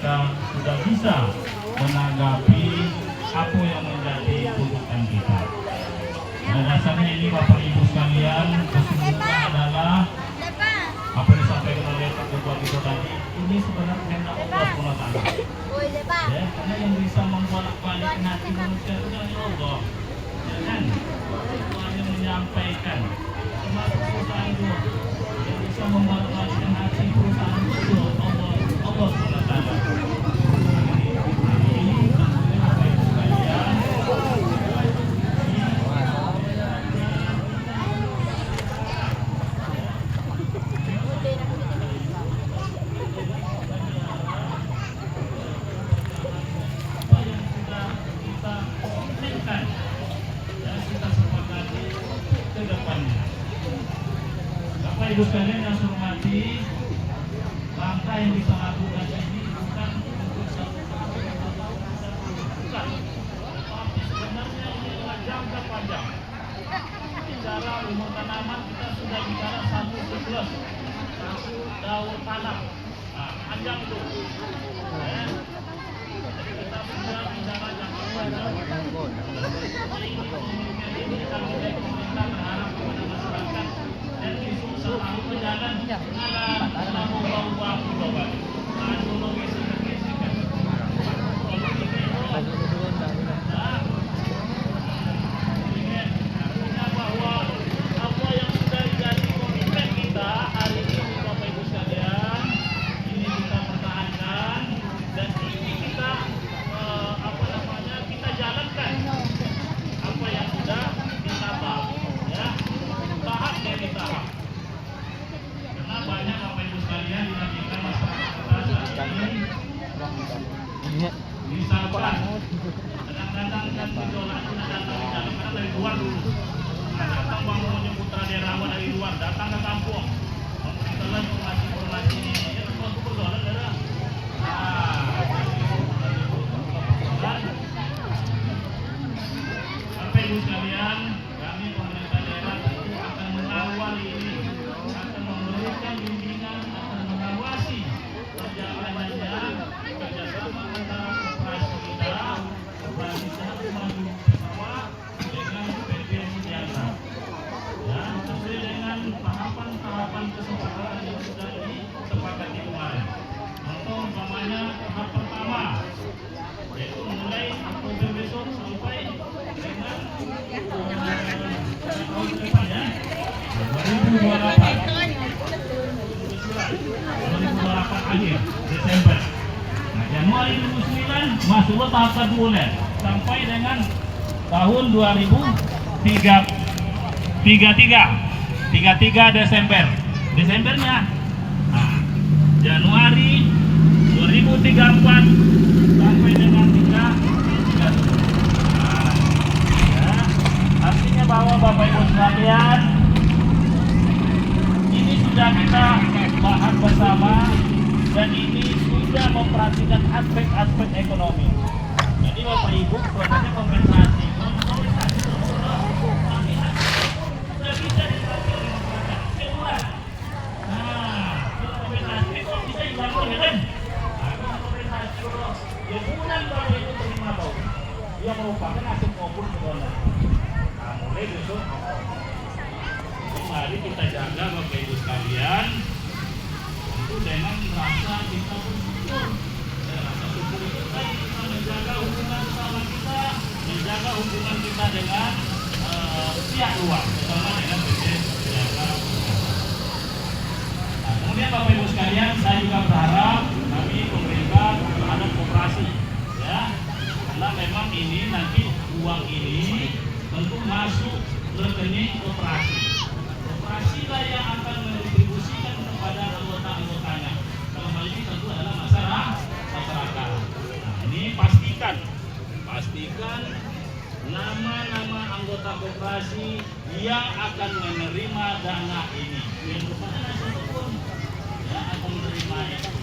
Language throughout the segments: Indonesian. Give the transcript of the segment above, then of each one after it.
mereka sudah bisa menanggapi apa yang menjadi tuntutan kita. Pada dasarnya ini Bapak Ibu sekalian, sesungguhnya adalah apa yang disampaikan oleh Pak Ketua kita tadi, ini sebenarnya kehendak Allah SWT. Ya, karena yang bisa membolak-balik hati manusia itu hanya Allah. Ya kan? Allah yang menyampaikan, termasuk perusahaan itu yang bisa membolak-balik hati perusahaan itu Allah SWT. Ibu sekalian yang saya hormati, langkah yang kita lakukan ini bukan untuk satu tahun, bukan. Tapi sebenarnya ini adalah jangka panjang. Bicara umur tanaman kita sudah bicara satu siklus, satu daur tanam. Nah, panjang itu. Ya. Jadi kita sudah bicara jangka panjang. Ini kalau kita pemerintah berharap kepada masyarakat dan isu selalu berjalan dalam membawa perubahan teknologi signifikan. Artinya bahwa apa yang sudah jadi komitmen kita hari ini Bapak Ibu sekalian, ini kita pertahankan dan ini kita kita jalankan apa yang sudah ditata, ya, tahap demi tahap. Karena banyak Bapak Ibu sekalian dinamika masyarakat kita saat ini misalkan kadang-kadang kan gejolak itu datang di dalam karena dari luar dulu. Nah, datang bangunnya putra daerah dari luar, datang ke kampung setelah informasi ini ya waktu berdoa daerah. Bapak Ibu sekalian, kami pemerintah daerah tentu akan mengawal ini, akan memberikan bimbingan, akan mengawasi perjalanannya kerjasama antara koperasi kita, koperasi sehat maju bersama dengan PT Mulyana. Ya, sesuai dengan tahapan-tahapan kesepakatan yang sudah disepakati kemarin. Contoh umpamanya tahap pertama, yaitu mulai Oktober besok sampai dengan tahun depan ya 2028 akhir Desember. Nah, Januari 2009 masuklah tahap kedua sampai dengan tahun 2033 Desembernya. Nah, Januari 2034 sampai dengan 3. Artinya bahwa Bapak Ibu sekalian, ini sudah kita bahas bersama dan ini sudah memperhatikan aspek-aspek ekonomi. Jadi Bapak Ibu sebenarnya kompensasi sudah bisa dipakai di masyarakat. Kedua, kompensasi kok bisa dibangun ya kan? Kompensasi ya bulan Bapak Ibu terima tahu. Dia merupakan hasil maupun sekolah. Mulai besok, mari kita jaga Bapak Ibu sekalian, tentu dengan rasa kita bersyukur. Rasa syukur itu baik kita menjaga hubungan sama kita, menjaga hubungan kita dengan pihak luar, terutama dengan PT Mulyana. Nah, kemudian Bapak Ibu sekalian, saya juga berharap kami pemerintah terhadap koperasi, ya, karena memang ini nanti uang ini tentu masuk rekening koperasi. Koperasi lah yang akan mendistribusikan kepada anggota-anggotanya. Dalam hal ini tentu adalah masyarakat. Nah, ini pastikan nama-nama anggota koperasi yang akan menerima dana ini. Yang merupakan hasil hukum, ya, akan menerima itu.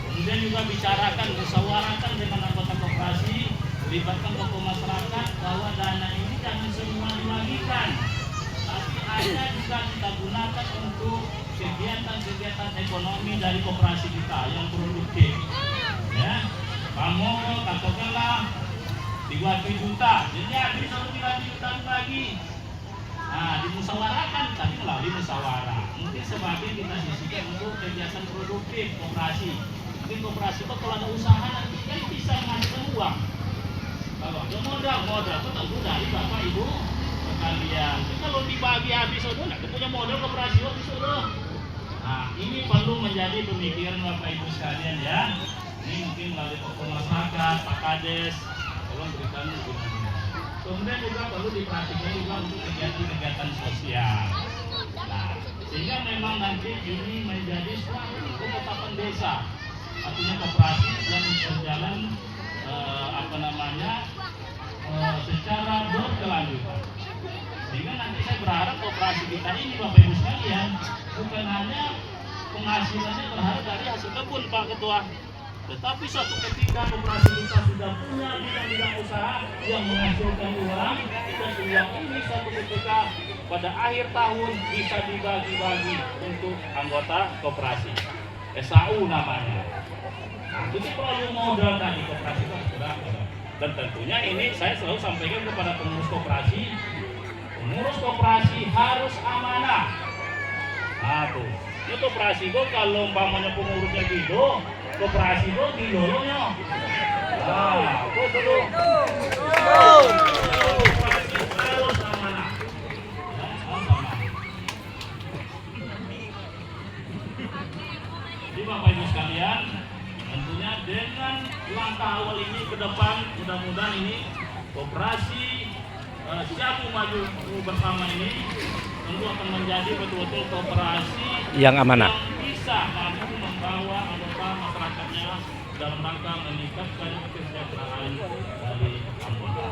Kemudian juga bicarakan, musyawarahkan dengan anggota koperasi, libatkan tokoh masyarakat bahwa dana ini jangan semua dibagikan, tapi ada juga kita gunakan untuk kegiatan-kegiatan ekonomi dari koperasi kita yang produktif, ya. dibuat juta, jadi disuruh dilanjutkan lagi. Nah, dimusyawarahkan, tapi melalui musyawarah. Mungkin sebagian kita sisihkan untuk kegiatan produktif koperasi. Mungkin koperasi itu kalau ada usaha nanti kan bisa menghasilkan uang. Kalau ada modal itu tentu dari bapak ibu sekalian. Tapi kalau dibagi habis itu nggak punya modal koperasi habis itu. Nah, ini perlu menjadi pemikiran bapak ibu sekalian ya. Ini mungkin melalui tokoh masyarakat, Pak Kades, tolong berikan dukungan. Kemudian juga perlu diperhatikan juga untuk kegiatan-kegiatan sosial. Nah, sehingga memang nanti ini menjadi suatu ketetapan desa. Artinya koperasi yang berjalan secara berkelanjutan. Sehingga nanti saya berharap koperasi kita ini Bapak Ibu sekalian bukan hanya penghasilannya berharap dari hasil kebun Pak Ketua, tetapi suatu ketika koperasi kita sudah punya bidang-bidang usaha yang menghasilkan uang, dan uang ini suatu ketika pada akhir tahun bisa dibagi-bagi untuk anggota koperasi. SAU namanya. Nah, itu perlu modal tadi koperasi itu berapa? Dan tentunya ini saya selalu sampaikan kepada pengurus koperasi harus amanah. Nah tuh, itu koperasi kok kalau umpamanya pengurusnya gitu, koperasi kok dilolonya. Nah, itu dulu. Harus amanah. Jadi Bapak Ibu sekalian, tentunya dengan langkah awal ini ke depan mudah-mudahan ini koperasi Siap Maju bersama ini tentu akan menjadi betul-betul koperasi yang amanah, yang bisa mampu membawa anggota masyarakatnya dalam rangka meningkatkan kesejahteraan dari anggota.